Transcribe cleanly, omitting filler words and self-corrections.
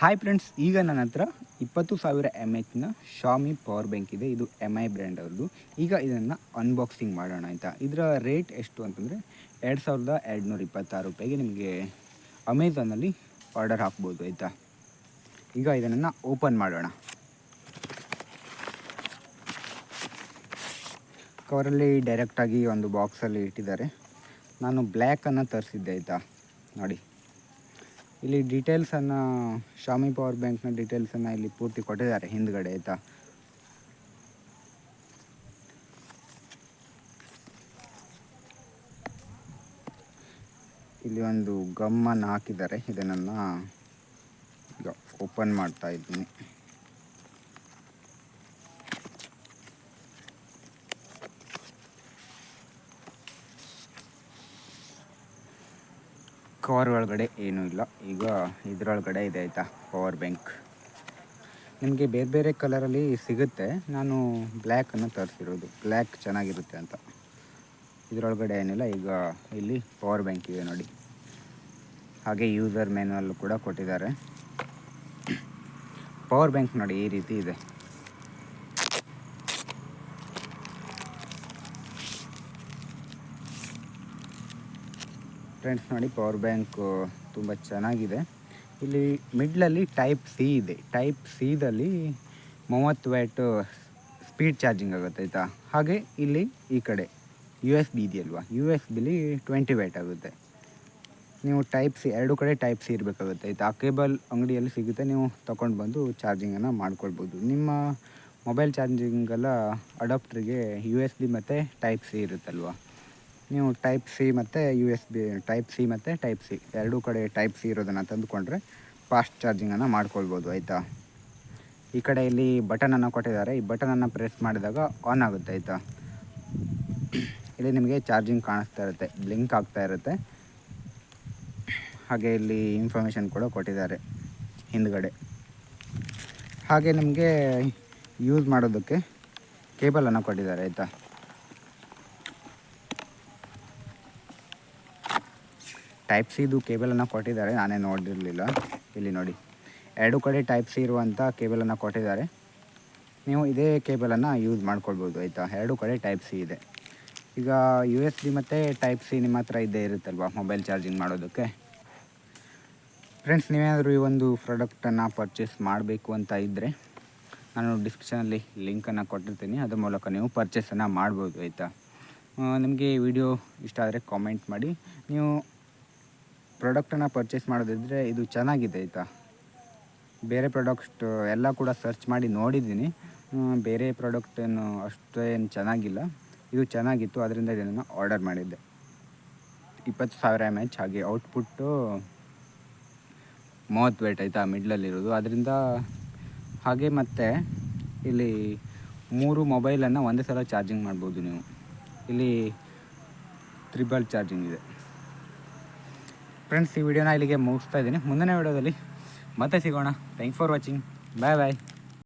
Hi friends, ಈಗ ನನ್ನ ಹತ್ರ 20,000 mAh ಶಾಮಿ ಪವರ್ ಬ್ಯಾಂಕ್ ಇದೆ. ಇದು MI ಬ್ರ್ಯಾಂಡ್ ಅವ್ರದ್ದು. ಈಗ ಇದನ್ನು ಅನ್ಬಾಕ್ಸಿಂಗ್ ಮಾಡೋಣ ಆಯಿತಾ. ಇದರ ರೇಟ್ ಎಷ್ಟು ಅಂತಂದರೆ 2,226 ರೂಪಾಯಿಗೆ ನಿಮಗೆ ಅಮೆಝಾನಲ್ಲಿ ಆರ್ಡರ್ ಹಾಕ್ಬೋದು ಆಯಿತಾ. ಈಗ ಇದನ್ನು ಓಪನ್ ಮಾಡೋಣ. ಕವರಲ್ಲಿ ಡೈರೆಕ್ಟಾಗಿ ಒಂದು ಬಾಕ್ಸಲ್ಲಿ ಇಟ್ಟಿದ್ದಾರೆ. ನಾನು ಬ್ಲ್ಯಾಕನ್ನು ತರಿಸಿದ್ದೆ ಆಯಿತಾ. ನೋಡಿ, ಇಲ್ಲಿ ಡೀಟೇಲ್ಸನ್ನು, ಶಾಮಿ ಪವರ್ ಬ್ಯಾಂಕ್ನ ಡೀಟೇಲ್ಸನ್ನು ಇಲ್ಲಿ ಪೂರ್ತಿ ಕೊಟ್ಟಿದ್ದಾರೆ ಹಿಂದ್ಗಡೆ ಆಯಿತಾ. ಇಲ್ಲಿ ಒಂದು ಗಮ್ಮನ್ನು ಹಾಕಿದ್ದಾರೆ. ಇದನ್ನು ಈಗ ಓಪನ್ ಮಾಡ್ತಾ ಇದ್ದೀನಿ. ಕವರ್ ಒಳಗಡೆ ಏನೂ ಇಲ್ಲ. ಈಗ ಇದರೊಳಗಡೆ ಇದೆ ಆಯಿತಾ ಪವರ್ ಬ್ಯಾಂಕ್. ನಿಮಗೆ ಬೇರೆ ಬೇರೆ ಕಲರಲ್ಲಿ ಸಿಗುತ್ತೆ. ನಾನು ಬ್ಲ್ಯಾಕನ್ನು ತರಿಸಿರೋದು, ಬ್ಲ್ಯಾಕ್ ಚೆನ್ನಾಗಿರುತ್ತೆ ಅಂತ. ಇದರೊಳಗಡೆ ಏನಿಲ್ಲ. ಈಗ ಇಲ್ಲಿ ಪವರ್ ಬ್ಯಾಂಕ್ ಇದೆ ನೋಡಿ. ಹಾಗೆ ಯೂಸರ್ ಮ್ಯಾನ್ಯಲ್ ಕೂಡ ಕೊಟ್ಟಿದ್ದಾರೆ. ಪವರ್ ಬ್ಯಾಂಕ್ ನೋಡಿ ಈ ರೀತಿ ಇದೆ. ಫ್ರೆಂಡ್ಸ್ ನೋಡಿ, ಪವರ್ ಬ್ಯಾಂಕು ತುಂಬ ಚೆನ್ನಾಗಿದೆ. ಇಲ್ಲಿ ಮಿಡ್ಲಲ್ಲಿ ಟೈಪ್ ಸಿ ಇದೆ. ಟೈಪ್ ಸಿದಲ್ಲಿ 30 ವ್ಯಾಟ್ ಸ್ಪೀಡ್ ಚಾರ್ಜಿಂಗ್ ಆಗುತ್ತೆ ಆಯಿತಾ. ಹಾಗೆ ಇಲ್ಲಿ ಈ ಕಡೆ USB ಇದೆಯಲ್ವಾ, USB 20 ವ್ಯಾಟ್ ಆಗುತ್ತೆ. ನೀವು ಟೈಪ್ ಸಿ ಎರಡು ಕಡೆ ಟೈಪ್ ಸಿ ಇರಬೇಕಾಗುತ್ತೆ ಆಯಿತಾ. ಆ ಕೇಬಲ್ ಅಂಗಡಿಯಲ್ಲಿ ಸಿಗುತ್ತೆ, ನೀವು ತೊಗೊಂಡು ಬಂದು ಚಾರ್ಜಿಂಗನ್ನು ಮಾಡ್ಕೊಳ್ಬೋದು. ನಿಮ್ಮ ಮೊಬೈಲ್ ಚಾರ್ಜಿಂಗೆಲ್ಲ ಅಡಾಪ್ಟ್ರಿಗೆ USB ಮತ್ತು ಟೈಪ್ ಸಿ ಇರುತ್ತಲ್ವ, ನೀವು ಟೈಪ್ ಸಿ ಮತ್ತು USB, ಟೈಪ್ ಸಿ ಮತ್ತು ಟೈಪ್ ಸಿ ಎರಡೂ ಕಡೆ ಟೈಪ್ ಸಿ ಇರೋದನ್ನು ತಂದುಕೊಂಡ್ರೆ ಫಾಸ್ಟ್ ಚಾರ್ಜಿಂಗನ್ನು ಮಾಡ್ಕೊಳ್ಬೋದು ಆಯಿತಾ. ಈ ಕಡೆ ಇಲ್ಲಿ ಬಟನನ್ನು ಕೊಟ್ಟಿದ್ದಾರೆ. ಈ ಬಟನನ್ನು ಪ್ರೆಸ್ ಮಾಡಿದಾಗ ಆನ್ ಆಗುತ್ತೆ ಆಯಿತಾ. ಇಲ್ಲಿ ನಿಮಗೆ ಚಾರ್ಜಿಂಗ್ ಕಾಣಿಸ್ತಾ ಇರುತ್ತೆ, ಬ್ಲಿಂಕ್ ಆಗ್ತಾ ಇರುತ್ತೆ. ಹಾಗೆ ಇಲ್ಲಿ ಇನ್ಫಾರ್ಮೇಷನ್ ಕೂಡ ಕೊಟ್ಟಿದ್ದಾರೆ ಹಿಂದ್ಗಡೆ. ಹಾಗೆ ನಿಮಗೆ ಯೂಸ್ ಮಾಡೋದಕ್ಕೆ ಕೇಬಲನ್ನು ಕೊಟ್ಟಿದ್ದಾರೆ ಆಯಿತಾ. ಟೈಪ್ ಸಿದು ಕೇಬಲನ್ನು ಕೊಟ್ಟಿದ್ದಾರೆ, ನಾನೇ ನೋಡಿರಲಿಲ್ಲ. ಇಲ್ಲಿ ನೋಡಿ, ಎರಡು ಕಡೆ ಟೈಪ್ ಸಿ ಇರುವಂಥ ಕೇಬಲನ್ನು ಕೊಟ್ಟಿದ್ದಾರೆ. ನೀವು ಇದೇ ಕೇಬಲನ್ನು ಯೂಸ್ ಮಾಡ್ಕೊಳ್ಬೋದು ಆಯಿತಾ. ಎರಡು ಕಡೆ ಟೈಪ್ ಸಿ ಇದೆ. ಈಗ USB ಮತ್ತು ಟೈಪ್ ಸಿ ನಿಮ್ಮ ಹತ್ರ ಇದ್ದೇ ಇರುತ್ತಲ್ವ ಮೊಬೈಲ್ ಚಾರ್ಜಿಂಗ್ ಮಾಡೋದಕ್ಕೆ. ಫ್ರೆಂಡ್ಸ್, ನೀವೇನಾದರೂ ಈ ಒಂದು ಪ್ರಾಡಕ್ಟನ್ನು ಪರ್ಚೇಸ್ ಮಾಡಬೇಕು ಅಂತ ಇದ್ದರೆ ನಾನು ಡಿಸ್ಕ್ರಿಪ್ಷನಲ್ಲಿ ಲಿಂಕನ್ನು ಕೊಟ್ಟಿರ್ತೀನಿ. ಅದರ ಮೂಲಕ ನೀವು ಪರ್ಚೇಸನ್ನು ಮಾಡ್ಬೋದು ಆಯಿತಾ. ನಿಮಗೆ ಈ ವಿಡಿಯೋ ಇಷ್ಟ ಆದರೆ ಕಾಮೆಂಟ್ ಮಾಡಿ. ನೀವು ಪ್ರಾಡಕ್ಟನ್ನು ಪರ್ಚೇಸ್ ಮಾಡೋದಿದ್ದರೆ ಇದು ಚೆನ್ನಾಗಿದೆ ಆಯಿತಾ. ಬೇರೆ ಪ್ರಾಡಕ್ಟ್ ಎಲ್ಲ ಕೂಡ ಸರ್ಚ್ ಮಾಡಿ ನೋಡಿದ್ದೀನಿ. ಬೇರೆ ಪ್ರಾಡಕ್ಟೇನು ಅಷ್ಟೇನು ಚೆನ್ನಾಗಿಲ್ಲ. ಇದು ಚೆನ್ನಾಗಿತ್ತು, ಅದರಿಂದ ಇದನ್ನು ಆರ್ಡರ್ ಮಾಡಿದ್ದೆ. 20,000 mAh, ಹಾಗೆ ಔಟ್ಪುಟ್ಟು 30 ವ್ಯಾಟ್ ಆಯಿತಾ ಮಿಡ್ಲಲ್ಲಿರೋದು. ಅದರಿಂದ ಹಾಗೆ ಮತ್ತು ಇಲ್ಲಿ 3 ಮೊಬೈಲನ್ನು ಒಂದೇ ಸಲ ಚಾರ್ಜಿಂಗ್ ಮಾಡ್ಬೋದು ನೀವು. ಇಲ್ಲಿ ತ್ರಿಬಲ್ ಚಾರ್ಜಿಂಗ್ ಇದೆ. ಫ್ರೆಂಡ್ಸ್, ಈ ವಿಡಿಯೋನ ಇಲ್ಲಿಗೆ ಮುಗಿಸ್ತಾ ಇದ್ದೀನಿ. ಮುಂದಿನ ವಿಡಿಯೋದಲ್ಲಿ ಮತ್ತೆ ಸಿಗೋಣ. Thanks for watching. Bye bye.